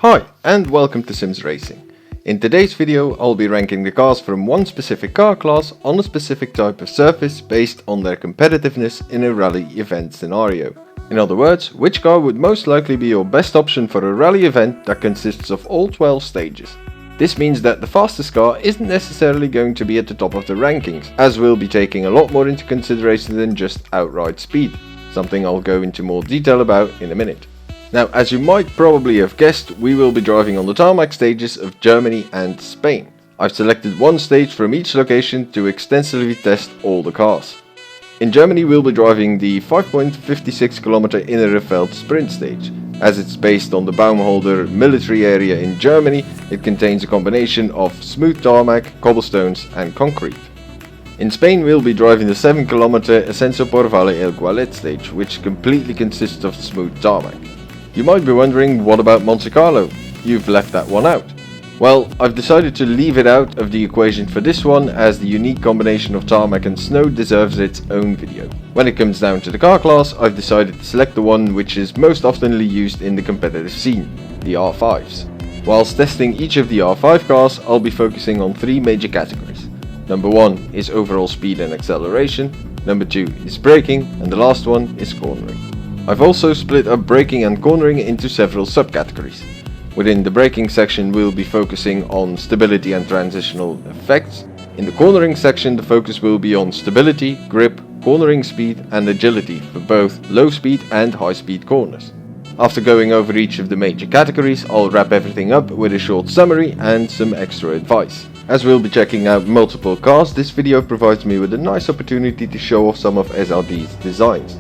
Hi and welcome to Sims Racing. In today's video I'll be ranking the cars from one specific car class on a specific type of surface based on their competitiveness in a rally event scenario. In other words, which car would most likely be your best option for a rally event that consists of all 12 stages. This means that the fastest car isn't necessarily going to be at the top of the rankings, as we'll be taking a lot more into consideration than just outright speed, something I'll go into more detail about in a minute. Now, as you might probably have guessed, we will be driving on the tarmac stages of Germany and Spain. I've selected one stage from each location to extensively test all the cars. In Germany we'll be driving the 5.56 km Innerefeld sprint stage. As it's based on the Baumholder military area in Germany, it contains a combination of smooth tarmac, cobblestones and concrete. In Spain we'll be driving the 7 km Ascenso por Valle El Gualet stage, which completely consists of smooth tarmac. You might be wondering, what about Monte Carlo? You've left that one out. Well, I've decided to leave it out of the equation for this one, as the unique combination of tarmac and snow deserves its own video. When it comes down to the car class, I've decided to select the one which is most oftenly used in the competitive scene, the R5s. Whilst testing each of the R5 cars, I'll be focusing on three major categories. Number 1 is overall speed and acceleration, number 2 is braking, and the last one is cornering. I've also split up braking and cornering into several subcategories. Within the braking section we'll be focusing on stability and transitional effects. In the cornering section the focus will be on stability, grip, cornering speed and agility for both low speed and high speed corners. After going over each of the major categories, I'll wrap everything up with a short summary and some extra advice. As we'll be checking out multiple cars, this video provides me with a nice opportunity to show off some of SRD's designs.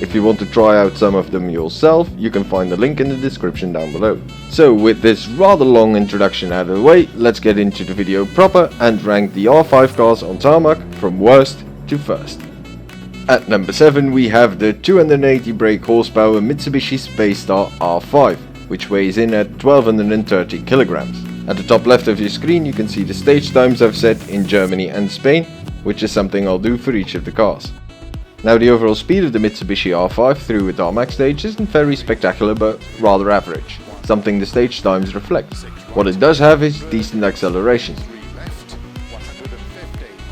If you want to try out some of them yourself, you can find the link in the description down below. So with this rather long introduction out of the way, let's get into the video proper and rank the R5 cars on tarmac from worst to first. At number 7 we have the 280 brake horsepower Mitsubishi Space Star R5, which weighs in at 1230 kilograms. At the top left of your screen you can see the stage times I've set in Germany and Spain, which is something I'll do for each of the cars. Now, the overall speed of the Mitsubishi R5 through a tarmac stage isn't very spectacular, but rather average, something the stage times reflect. What it does have is decent acceleration.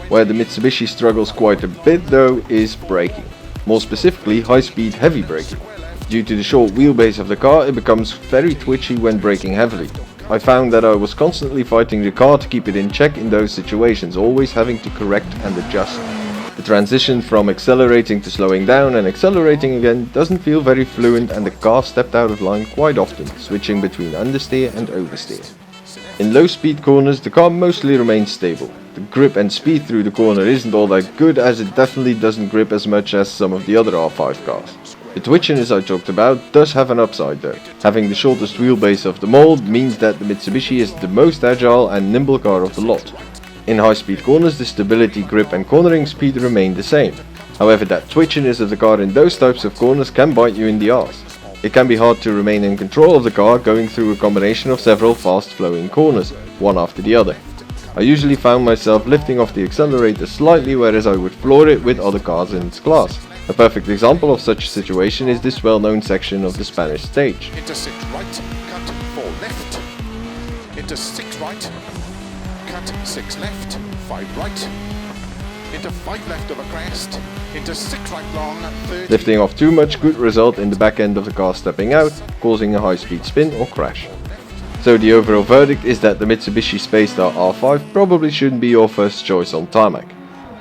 Where the Mitsubishi struggles quite a bit though is braking, more specifically high speed heavy braking. Due to the short wheelbase of the car, it becomes very twitchy when braking heavily. I found that I was constantly fighting the car to keep it in check in those situations, always having to correct and adjust. The transition from accelerating to slowing down and accelerating again doesn't feel very fluent, and the car stepped out of line quite often, switching between understeer and oversteer. In low speed corners the car mostly remains stable. The grip and speed through the corner isn't all that good, as it definitely doesn't grip as much as some of the other R5 cars. The twitchiness I talked about does have an upside though. Having the shortest wheelbase of them all means that the Mitsubishi is the most agile and nimble car of the lot. In high speed corners the stability, grip and cornering speed remain the same. However, that twitchiness of the car in those types of corners can bite you in the arse. It can be hard to remain in control of the car going through a combination of several fast flowing corners, one after the other. I usually found myself lifting off the accelerator slightly, whereas I would floor it with other cars in its class. A perfect example of such a situation is this well-known section of the Spanish stage. Into 6 right, cut 4 left, into 6 right, cut 6 left, 5 right, into 5 left of a crest, into 6 right long, 30. Lifting off too much could result in the back end of the car stepping out, causing a high speed spin or crash. So the overall verdict is that the Mitsubishi Space Star R5 probably shouldn't be your first choice on tarmac.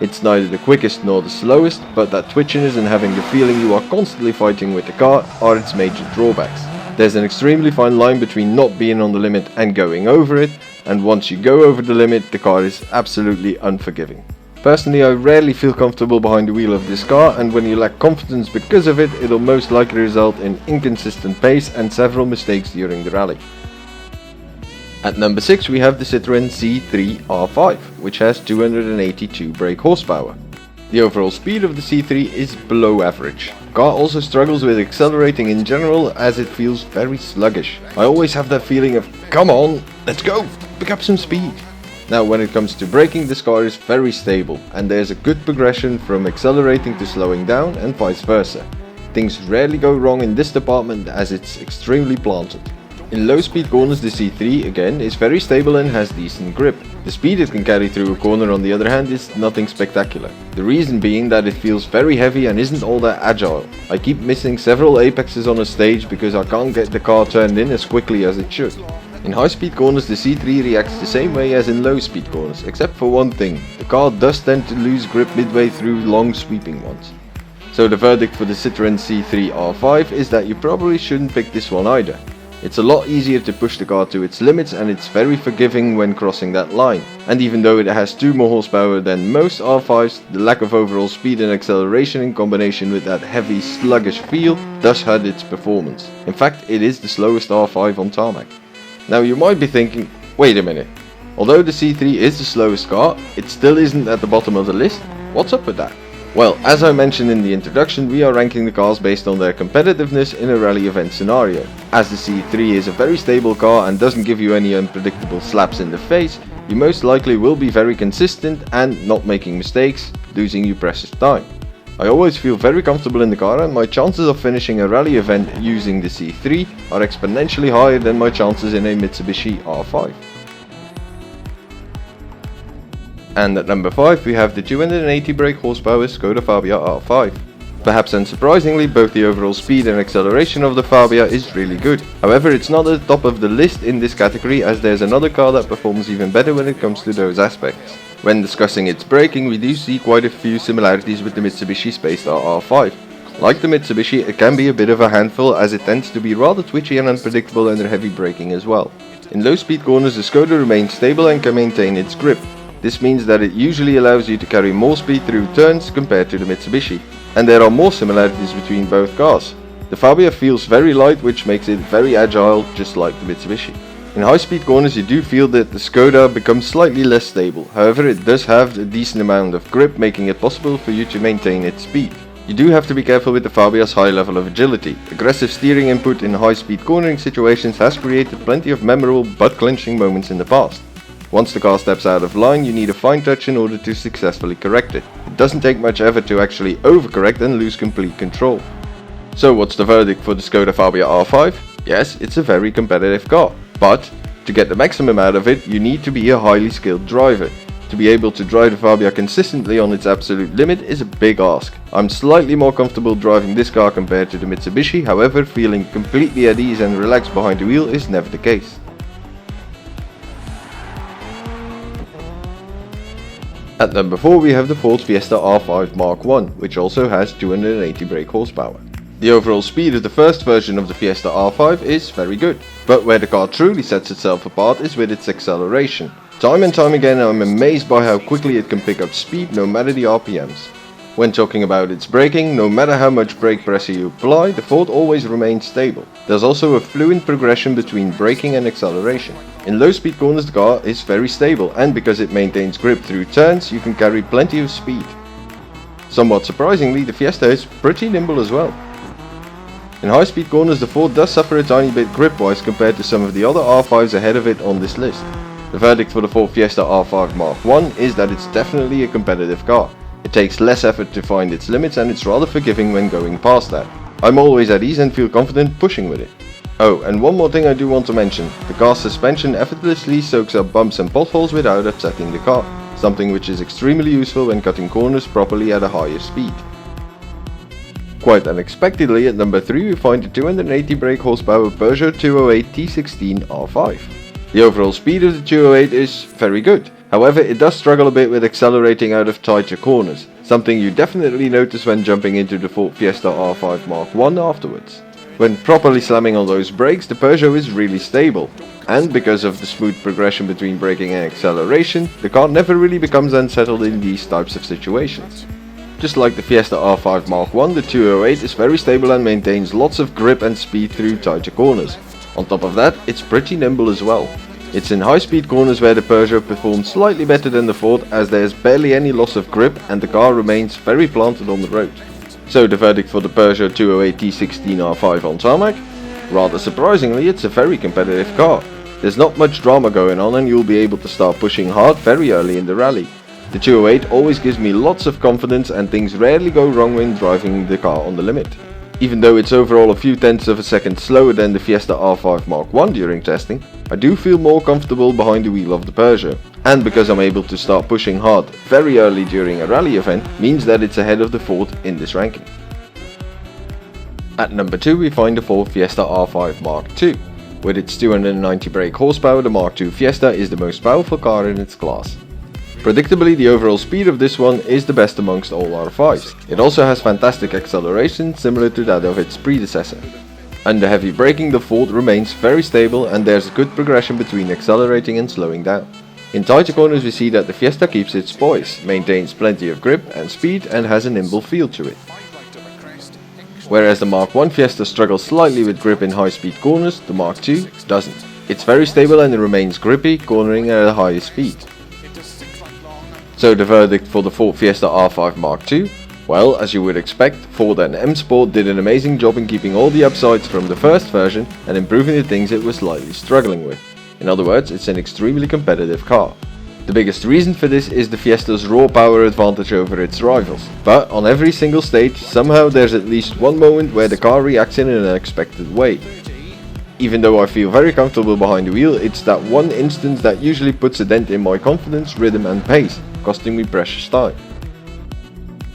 It's neither the quickest nor the slowest, but that twitchiness and having the feeling you are constantly fighting with the car are its major drawbacks. There's an extremely fine line between not being on the limit and going over it, and once you go over the limit the car is absolutely unforgiving. Personally, I rarely feel comfortable behind the wheel of this car, and when you lack confidence because of it, it'll most likely result in inconsistent pace and several mistakes during the rally. At number 6 we have the Citroën C3 R5, which has 282 brake horsepower. The overall speed of the C3 is below average. The car also struggles with accelerating in general, as it feels very sluggish. I always have that feeling of, come on, let's go, pick up some speed. Now, when it comes to braking, this car is very stable, and there's a good progression from accelerating to slowing down and vice versa. Things rarely go wrong in this department, as it's extremely planted. In low speed corners, the C3 again is very stable and has decent grip. The speed it can carry through a corner on the other hand is nothing spectacular. The reason being that it feels very heavy and isn't all that agile. I keep missing several apexes on a stage because I can't get the car turned in as quickly as it should. In high speed corners the C3 reacts the same way as in low speed corners, except for one thing: the car does tend to lose grip midway through long sweeping ones. So the verdict for the Citroën C3 R5 is that you probably shouldn't pick this one either. It's a lot easier to push the car to its limits and it's very forgiving when crossing that line. And even though it has 2 more horsepower than most R5s, the lack of overall speed and acceleration in combination with that heavy sluggish feel does hurt its performance. In fact, it is the slowest R5 on Tarmac. Now you might be thinking, wait a minute, although the C3 is the slowest car, it still isn't at the bottom of the list? What's up with that? Well, as I mentioned in the introduction, we are ranking the cars based on their competitiveness in a rally event scenario. As the C3 is a very stable car and doesn't give you any unpredictable slaps in the face, you most likely will be very consistent and not making mistakes, losing you precious time. I always feel very comfortable in the car and my chances of finishing a rally event using the C3 are exponentially higher than my chances in a Mitsubishi R5. And at number 5 we have the 280 brake horsepower Skoda Fabia R5. Perhaps unsurprisingly, both the overall speed and acceleration of the Fabia is really good. However, it's not at the top of the list in this category as there's another car that performs even better when it comes to those aspects. When discussing its braking, we do see quite a few similarities with the Mitsubishi Space Star R5. Like the Mitsubishi, it can be a bit of a handful as it tends to be rather twitchy and unpredictable under heavy braking as well. In low speed corners the Skoda remains stable and can maintain its grip. This means that it usually allows you to carry more speed through turns compared to the Mitsubishi. And there are more similarities between both cars. The Fabia feels very light, which makes it very agile, just like the Mitsubishi. In high speed corners you do feel that the Skoda becomes slightly less stable, however it does have a decent amount of grip, making it possible for you to maintain its speed. You do have to be careful with the Fabia's high level of agility. Aggressive steering input in high speed cornering situations has created plenty of memorable butt clenching moments in the past. Once the car steps out of line, you need a fine touch in order to successfully correct it. It doesn't take much effort to actually overcorrect and lose complete control. So what's the verdict for the Skoda Fabia R5? Yes, it's a very competitive car, but to get the maximum out of it, you need to be a highly skilled driver. To be able to drive the Fabia consistently on its absolute limit is a big ask. I'm slightly more comfortable driving this car compared to the Mitsubishi, however feeling completely at ease and relaxed behind the wheel is never the case. At number 4 we have the Ford Fiesta R5 Mark I, which also has 280 brake horsepower. The overall speed of the first version of the Fiesta R5 is very good, but where the car truly sets itself apart is with its acceleration. Time and time again I'm amazed by how quickly it can pick up speed no matter the RPMs. When talking about its braking, no matter how much brake pressure you apply, the Ford always remains stable. There's also a fluid progression between braking and acceleration. In low speed corners the car is very stable, and because it maintains grip through turns you can carry plenty of speed. Somewhat surprisingly, the Fiesta is pretty nimble as well. In high speed corners the Ford does suffer a tiny bit grip wise compared to some of the other R5s ahead of it on this list. The verdict for the Ford Fiesta R5 Mark I is that it's definitely a competitive car. It takes less effort to find its limits and it's rather forgiving when going past that. I'm always at ease and feel confident pushing with it. Oh, and one more thing I do want to mention. The car's suspension effortlessly soaks up bumps and potholes without upsetting the car, something which is extremely useful when cutting corners properly at a higher speed. Quite unexpectedly, at number 3 we find the 280 brake horsepower Peugeot 208 T16 R5. The overall speed of the 208 is very good, however it does struggle a bit with accelerating out of tighter corners, something you definitely notice when jumping into the Ford Fiesta R5 Mark I afterwards. When properly slamming on those brakes, the Peugeot is really stable, and because of the smooth progression between braking and acceleration, the car never really becomes unsettled in these types of situations. Just like the Fiesta R5 Mark I, the 208 is very stable and maintains lots of grip and speed through tighter corners. On top of that, it's pretty nimble as well. It's in high speed corners where the Peugeot performs slightly better than the Ford, as there's barely any loss of grip and the car remains very planted on the road. So the verdict for the Peugeot 208 T16 R5 on Tarmac? Rather surprisingly, it's a very competitive car. There's not much drama going on and you'll be able to start pushing hard very early in the rally. The 208 always gives me lots of confidence and things rarely go wrong when driving the car on the limit. Even though it's overall a few tenths of a second slower than the Fiesta R5 Mark I during testing, I do feel more comfortable behind the wheel of the Peugeot. And because I'm able to start pushing hard very early during a rally event, means that it's ahead of the Ford in this ranking. At number 2 we find the Ford Fiesta R5 Mark II. With its 290 brake horsepower, the Mark II Fiesta is the most powerful car in its class. Predictably, the overall speed of this one is the best amongst all R5s. It also has fantastic acceleration, similar to that of its predecessor. Under heavy braking, the Ford remains very stable and there's a good progression between accelerating and slowing down. In tighter corners we see that the Fiesta keeps its poise, maintains plenty of grip and speed and has a nimble feel to it. Whereas the Mark I Fiesta struggles slightly with grip in high-speed corners, the Mark II doesn't. It's very stable and it remains grippy, cornering at a higher speed. So the verdict for the Ford Fiesta R5 Mark II? Well, as you would expect, Ford and M Sport did an amazing job in keeping all the upsides from the first version and improving the things it was slightly struggling with. In other words, it's an extremely competitive car. The biggest reason for this is the Fiesta's raw power advantage over its rivals, but on every single stage somehow there's at least one moment where the car reacts in an unexpected way. Even though I feel very comfortable behind the wheel, it's that one instance that usually puts a dent in my confidence, rhythm and pace, costing me precious time.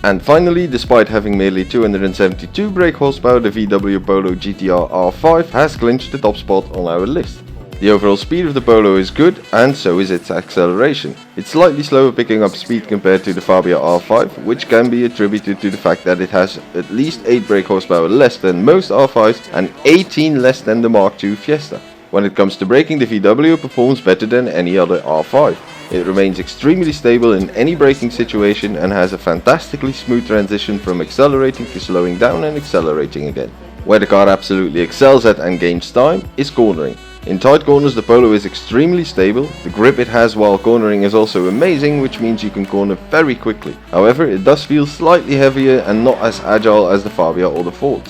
And finally, despite having merely 272 brake horsepower, the VW Polo GTR R5 has clinched the top spot on our list. The overall speed of the Polo is good, and so is its acceleration. It's slightly slower picking up speed compared to the Fabia R5, which can be attributed to the fact that it has at least 8 brake horsepower less than most R5s and 18 less than the Mark II Fiesta. When it comes to braking, the VW performs better than any other R5. It remains extremely stable in any braking situation and has a fantastically smooth transition from accelerating to slowing down and accelerating again. Where the car absolutely excels at and gains time is cornering. In tight corners the Polo is extremely stable, the grip it has while cornering is also amazing, which means you can corner very quickly. However, it does feel slightly heavier and not as agile as the Fabia or the Ford.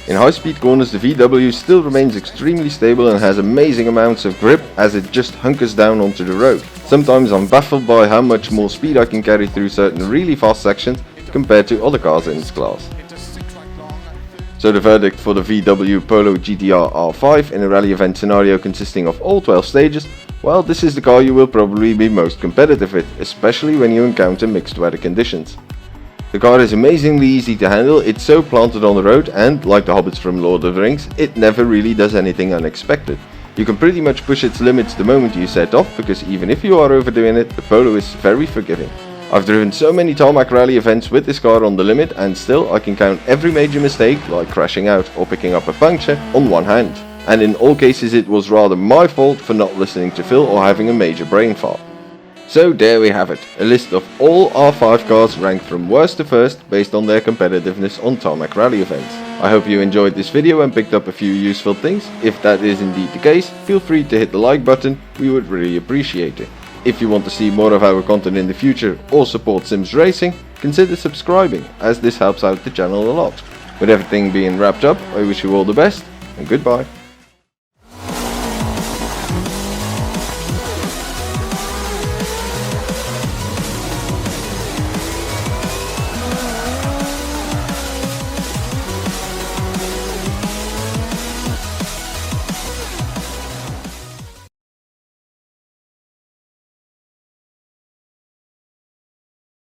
In high-speed corners the VW still remains extremely stable and has amazing amounts of grip as it just hunkers down onto the road. Sometimes I'm baffled by how much more speed I can carry through certain really fast sections compared to other cars in its class. So the verdict for the VW Polo GTR R5 in a rally event scenario consisting of all 12 stages, well, this is the car you will probably be most competitive with, especially when you encounter mixed weather conditions. The car is amazingly easy to handle, it's so planted on the road and, like the hobbits from Lord of the Rings, it never really does anything unexpected. You can pretty much push its limits the moment you set off, because even if you are overdoing it, the Polo is very forgiving. I've driven so many tarmac rally events with this car on the limit and still I can count every major mistake, like crashing out or picking up a puncture, on one hand. And in all cases it was rather my fault for not listening to Phil or having a major brain fart. So there we have it, a list of all R5 cars ranked from worst to first based on their competitiveness on tarmac rally events. I hope you enjoyed this video and picked up a few useful things. If that is indeed the case, feel free to hit the like button, we would really appreciate it. If you want to see more of our content in the future or support Sims Racing, consider subscribing, as this helps out the channel a lot. With everything being wrapped up, I wish you all the best and goodbye.